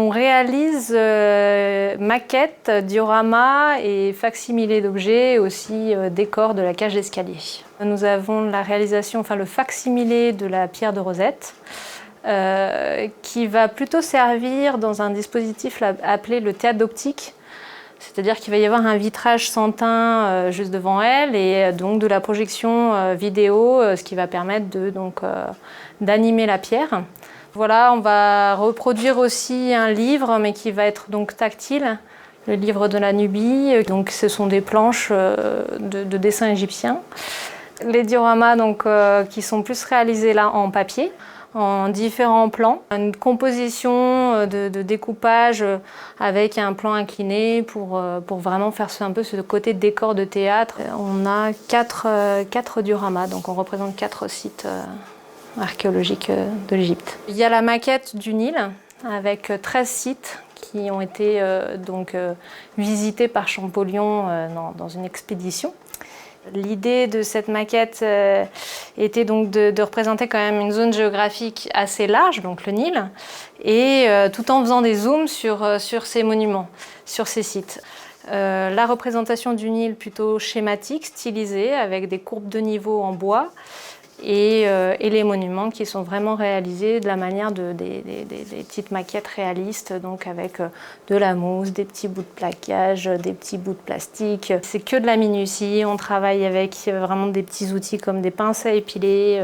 On réalise maquettes, dioramas et facsimilés d'objets, et aussi décors de la cage d'escalier. Nous avons la réalisation, le facsimilé de la pierre de Rosette, qui va plutôt servir dans un dispositif appelé le théâtre d'optique. C'est-à-dire qu'il va y avoir un vitrage sans teint juste devant elle et donc de la projection vidéo, ce qui va permettre d'animer la pierre. Voilà, on va reproduire aussi un livre, mais qui va être donc tactile, le livre de la Nubie. Donc, ce sont des planches de dessins égyptiens. Les dioramas qui sont plus réalisés là en papier, en différents plans. Une composition de découpage avec un plan incliné pour vraiment faire un peu ce côté décor de théâtre. On a quatre dioramas, donc on représente 4 sites archéologiques de l'Égypte. Il y a la maquette du Nil avec 13 sites qui ont été visités par Champollion dans une expédition. L'idée de cette maquette était donc de représenter quand même une zone géographique assez large, donc le Nil, et tout en faisant des zooms sur ces monuments, sur ces sites. La représentation du Nil plutôt schématique, stylisée, avec des courbes de niveau en bois, et les monuments qui sont vraiment réalisés de la manière des petites maquettes réalistes, donc avec de la mousse, des petits bouts de plaquage, des petits bouts de plastique. C'est que de la minutie, on travaille avec vraiment des petits outils comme des pinces à épiler.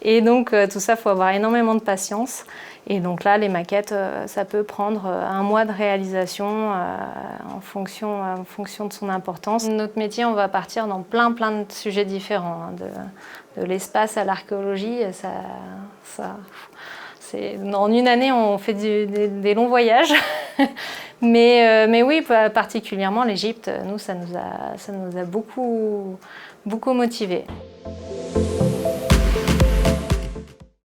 Et donc tout ça, il faut avoir énormément de patience. Et donc là, les maquettes, ça peut prendre 1 mois de réalisation en fonction de son importance. Notre métier, on va partir dans plein de sujets différents, de l'espace à l'archéologie. En une année, on fait des longs voyages. mais oui, particulièrement l'Égypte, nous, ça nous a beaucoup motivés.